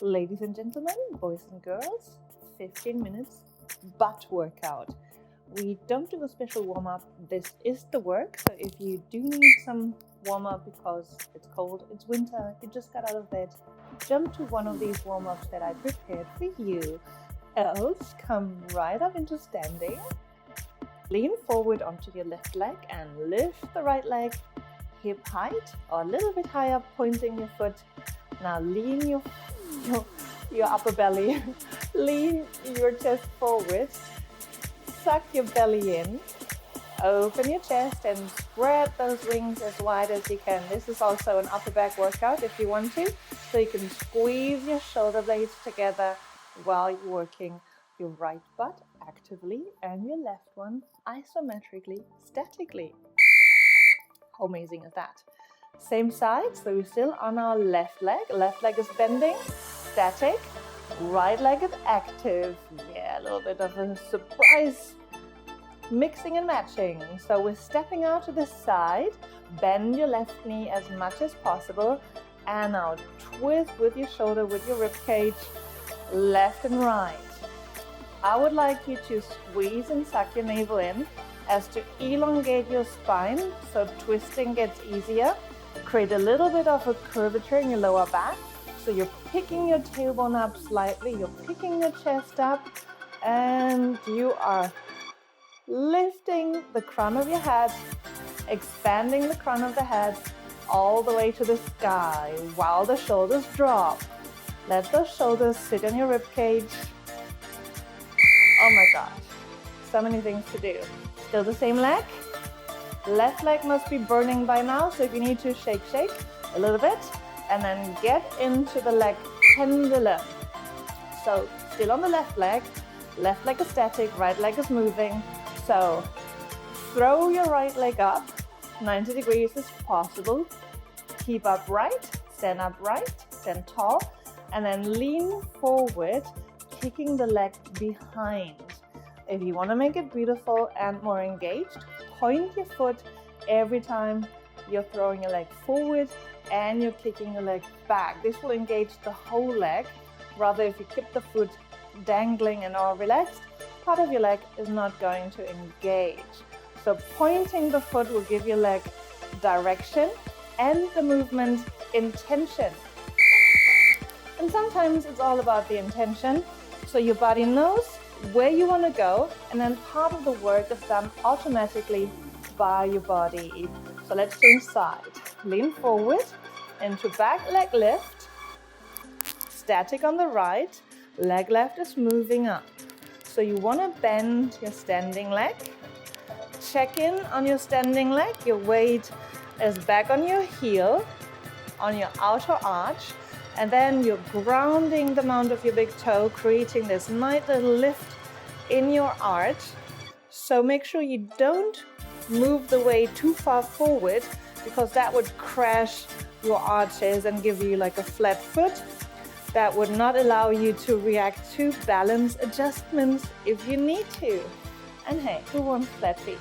Ladies and gentlemen, boys and girls, 15 minutes butt workout. We don't do a special warm-up. This is the work. So if you do need some warm-up because it's cold, it's winter, you just got out of bed, jump to one of these warm-ups that I prepared for you. Else, come right up into standing. Lean forward onto your left leg and lift the right leg hip height or a little bit higher, pointing your foot. Now lean your upper belly, lean your chest forward, suck your belly in, open your chest and spread those wings as wide as you can. This is also an upper back workout if you want to, so you can squeeze your shoulder blades together while you're working your right butt actively and your left one isometrically, statically. How amazing is that? Same side, so we're still on our left leg. Left leg is bending, static. Right leg is active. Yeah, a little bit of a surprise mixing and matching. So we're stepping out to the side. Bend your left knee as much as possible. And now twist with your shoulder, with your rib cage, left and right. I would like you to squeeze and suck your navel in as to elongate your spine so twisting gets easier. Create a little bit of a curvature in your lower back. So you're picking your tailbone up slightly, you're picking your chest up, and you are lifting the crown of your head, expanding the crown of the head all the way to the sky while the shoulders drop. Let those shoulders sit on your rib cage. Oh my gosh, so many things to do. Still the same leg. Left leg must be burning by now, so if you need to shake a little bit, and then get into the leg pendulum. So still on the left leg is static, right leg is moving. So throw your right leg up, 90 degrees if possible. Keep upright, stand tall, and then lean forward, kicking the leg behind. If you want to make it beautiful and more engaged, point your foot every time you're throwing your leg forward and you're kicking your leg back. This will engage the whole leg. Rather, if you keep the foot dangling and all relaxed, part of your leg is not going to engage. So pointing the foot will give your leg direction and the movement intention. And sometimes it's all about the intention. So your body knows where you want to go, and then part of the work is done automatically by your body. So let's change side. Lean forward into back leg lift. Static on the right. Leg left is moving up. So you want to bend your standing leg. Check in on your standing leg. Your weight is back on your heel, on your outer arch. And then you're grounding the mount of your big toe, creating this nice little lift in your arch. So make sure you don't move the weight too far forward, because that would crash your arches and give you like a flat foot. That would not allow you to react to balance adjustments if you need to. And hey, who wants flat feet?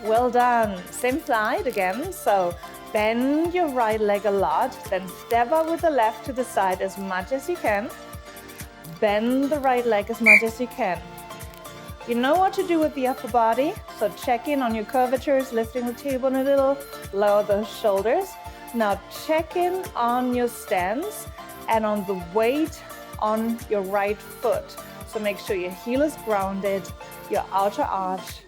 Well done. Same side again. So bend your right leg a lot, then step out with the left to the side as much as you can. Bend the right leg as much as you can. You know what to do with the upper body, so check in on your curvatures, lifting the tailbone a little, lower those shoulders. Now check in on your stance and on the weight on your right foot. So make sure your heel is grounded, your outer arch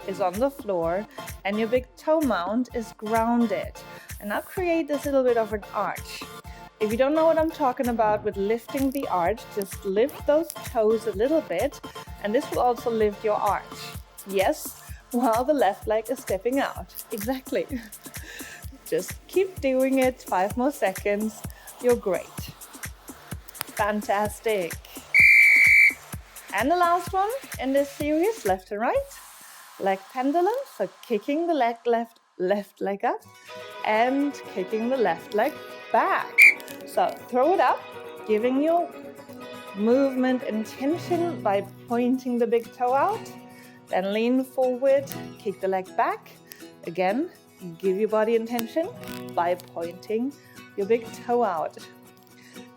is on the floor, and your big toe mount is grounded. And now create this little bit of an arch. If you don't know what I'm talking about with lifting the arch, just lift those toes a little bit, and this will also lift your arch. Yes, while the left leg is stepping out. Exactly. Just keep doing it. 5 more seconds. You're great. Fantastic. And the last one in this series, left and right. Leg pendulum, so kicking the left leg up and kicking the left leg back. So throw it up, giving your movement intention by pointing the big toe out. Then lean forward, kick the leg back. Again, give your body intention by pointing your big toe out.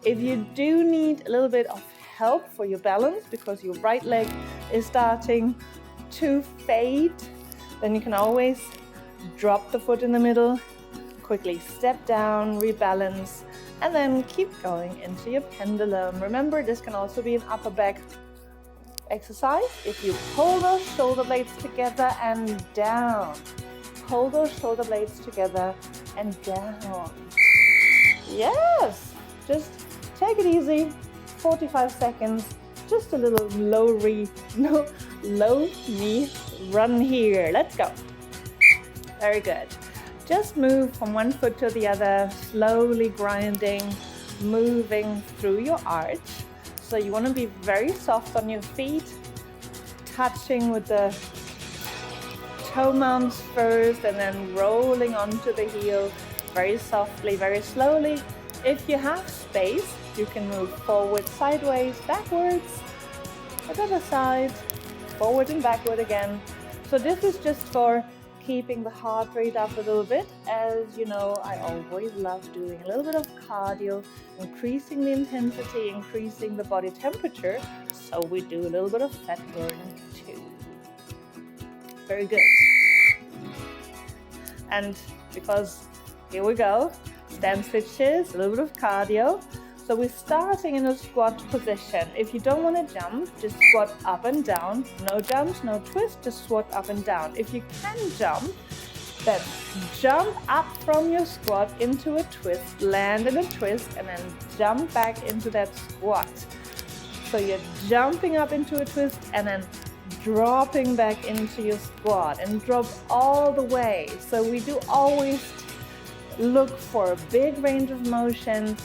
If you do need a little bit of help for your balance because your right leg is starting to fade, then you can always drop the foot in the middle, quickly step down, rebalance, and then keep going into your pendulum. Remember, this can also be an upper back exercise. If you pull those shoulder blades together and down, pull those shoulder blades together and down. Yes, just take it easy, 45 seconds, just a little low knee run here. Let's go. Very good. Just move from one foot to the other, slowly grinding, moving through your arch. So you want to be very soft on your feet, touching with the toe mounts first and then rolling onto the heel very softly, very slowly. If you have space, you can move forward, sideways, backwards, at the other side, forward and backward again. So this is just for keeping the heart rate up a little bit. As you know, I always love doing a little bit of cardio, increasing the intensity, increasing the body temperature, so we do a little bit of fat burning too. Very good. And because, here we go, stand switches, a little bit of cardio. So we're starting in a squat position. If you don't want to jump, just squat up and down. No jumps, no twist, just squat up and down. If you can jump, then jump up from your squat into a twist, land in a twist, and then jump back into that squat. So you're jumping up into a twist and then dropping back into your squat and drop all the way. So we do always look for a big range of motion,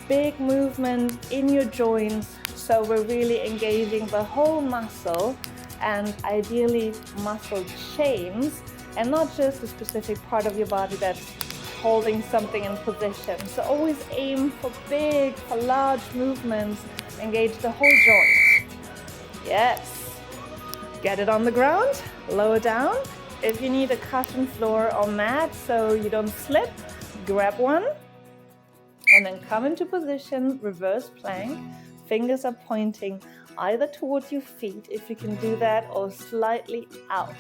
big movement in your joints, so we're really engaging the whole muscle and ideally muscle chains and not just a specific part of your body that's holding something in position. So always aim for big, for large movements, engage the whole joint. Yes. Get it on the ground, lower down. If you need a cushion floor or mat so you don't slip, grab one. And then come into position, reverse plank. Fingers are pointing either towards your feet, if you can do that, or slightly out.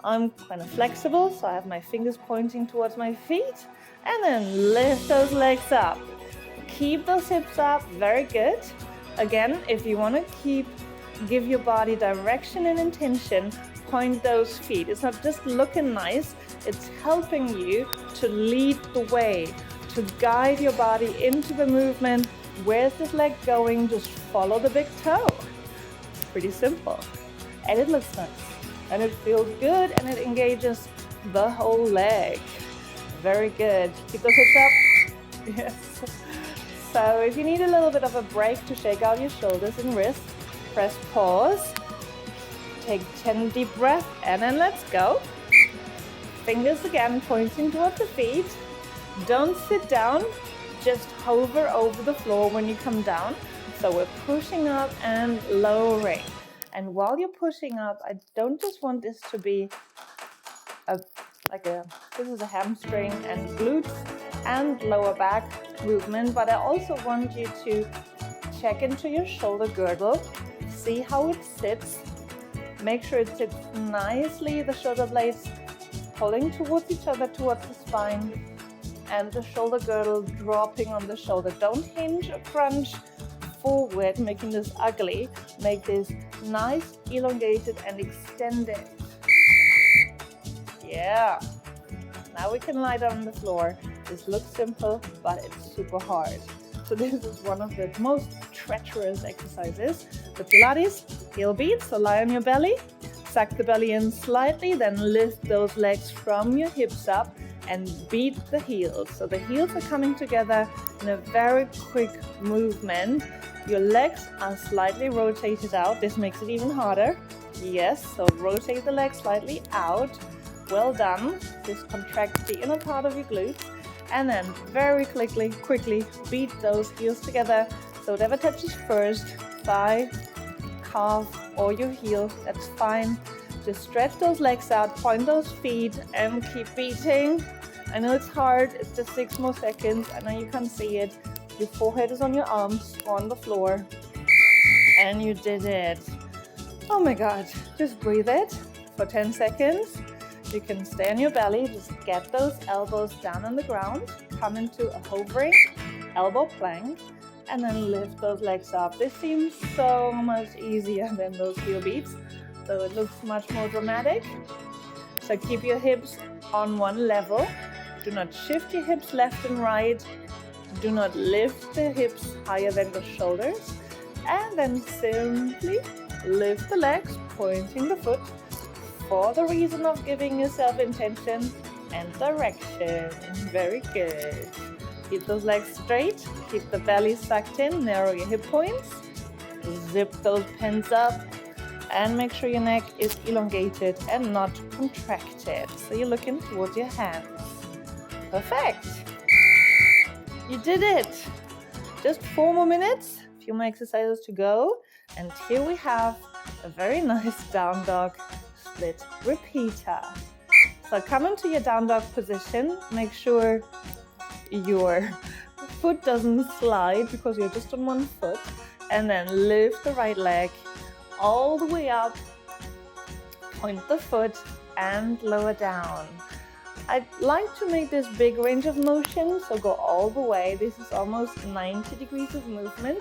I'm kind of flexible, so I have my fingers pointing towards my feet. And then lift those legs up. Keep those hips up, very good. Again, if you want to give your body direction and intention, point those feet. It's not just looking nice, it's helping you to lead the way, to guide your body into the movement. Where's this leg going? Just follow the big toe. Pretty simple. And it looks nice. And it feels good and it engages the whole leg. Very good. Keep those hips up. Yes. So if you need a little bit of a break to shake out your shoulders and wrists, press pause. Take 10 deep breaths and then let's go. Fingers again pointing towards the feet. Don't sit down, just hover over the floor when you come down. So we're pushing up and lowering. And while you're pushing up, I don't just want this to be this is a hamstring and glutes and lower back movement, but I also want you to check into your shoulder girdle, see how it sits, make sure it sits nicely, the shoulder blades pulling towards each other, towards the spine, and the shoulder girdle dropping on the shoulder. Don't hinge or crunch forward, making this ugly. Make this nice, elongated, and extended. Yeah. Now we can lie down on the floor. This looks simple, but it's super hard. So this is one of the most treacherous exercises. The Pilates heel beats, so lie on your belly, suck the belly in slightly, then lift those legs from your hips up and beat the heels. So the heels are coming together in a very quick movement. Your legs are slightly rotated out. This makes it even harder. Yes, so rotate the legs slightly out. Well done. This contracts the inner part of your glutes. And then very quickly beat those heels together. So whatever touches first, thigh, calf, or your heel, that's fine. Just stretch those legs out, point those feet, and keep beating. I know it's hard, it's just 6 more seconds. I know you can't see it. Your forehead is on your arms or on the floor. And you did it. Oh my God, just breathe it for 10 seconds. You can stay on your belly, just get those elbows down on the ground, come into a hovering elbow plank, and then lift those legs up. This seems so much easier than those heel beats, so it looks much more dramatic. So keep your hips on one level. Do not shift your hips left and right. Do not lift the hips higher than the shoulders. And then simply lift the legs, pointing the foot for the reason of giving yourself intention and direction. Very good. Keep those legs straight. Keep the belly sucked in. Narrow your hip points. Zip those pins up. And make sure your neck is elongated and not contracted. So you're looking towards your hands. Perfect. You did it. Just 4 more minutes. A few more exercises to go. And here we have a very nice down dog split repeater. So come into your down dog position. Make sure your foot doesn't slide because you're just on one foot. And then lift the right leg all the way up. Point the foot and lower down. I'd like to make this big range of motion, so go all the way. This is almost 90 degrees of movement.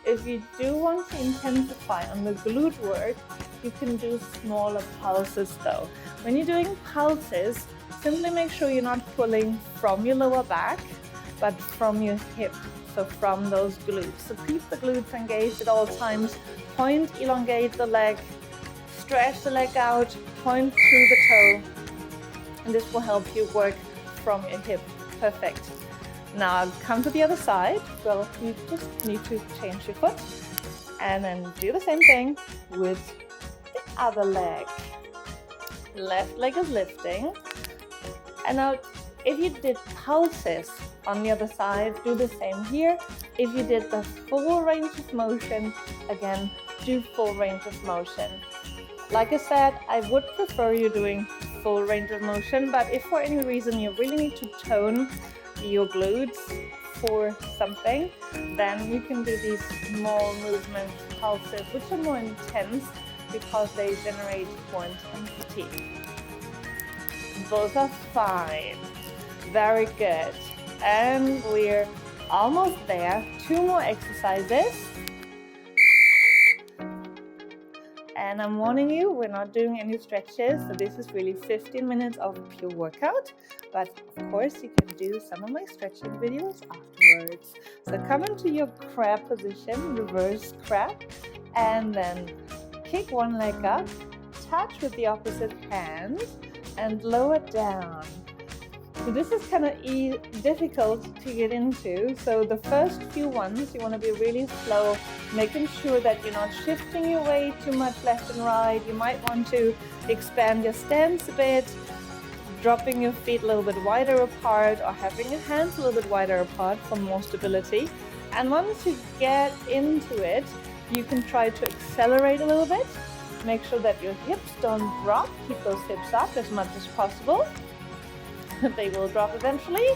If you do want to intensify on the glute work, you can do smaller pulses though. When you're doing pulses, simply make sure you're not pulling from your lower back, but from your hip, so from those glutes. So keep the glutes engaged at all times. Point, elongate the leg, stretch the leg out, point through the toe. And this will help you work from your hip. Perfect. Now come to the other side. Well, you just need to change your foot. And then do the same thing with the other leg. Left leg is lifting. And now if you did pulses on the other side, do the same here. If you did the full range of motion, again, do full range of motion. Like I said, I would prefer you doing full range of motion, but if for any reason you really need to tone your glutes for something, then you can do these small movement pulses, which are more intense because they generate more intensity. Both are fine. Very good. And we're almost there. 2 more exercises. And I'm warning you, we're not doing any stretches, so this is really 15 minutes of pure workout. But of course, you can do some of my stretching videos afterwards. So come into your crab position, reverse crab, and then kick one leg up, touch with the opposite hand, and lower down. So this is kind of difficult to get into. So the first few ones, you want to be really slow, making sure that you're not shifting your weight too much left and right. You might want to expand your stance a bit, dropping your feet a little bit wider apart or having your hands a little bit wider apart for more stability. And once you get into it, you can try to accelerate a little bit. Make sure that your hips don't drop. Keep those hips up as much as possible. They will drop eventually.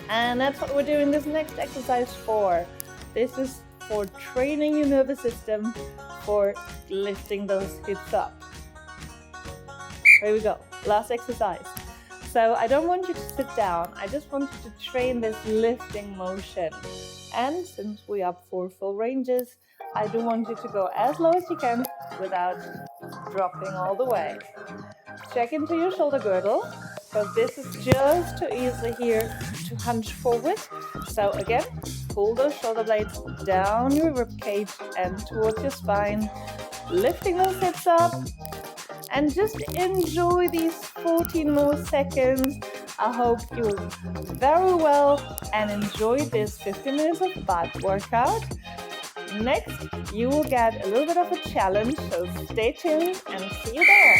And that's what we're doing this next exercise for. This is for training your nervous system for lifting those hips up. Here we go. Last exercise. So I don't want you to sit down. I just want you to train this lifting motion. And since we're up for full ranges, I do want you to go as low as you can without dropping all the way. Check into your shoulder girdle, because this is just too easy here to hunch forward. So again, pull those shoulder blades down your rib cage and towards your spine, lifting those hips up, and just enjoy these 14 more seconds. I hope you will very well and enjoy this 15 minutes of butt workout. Next, you will get a little bit of a challenge, so stay tuned and see you there.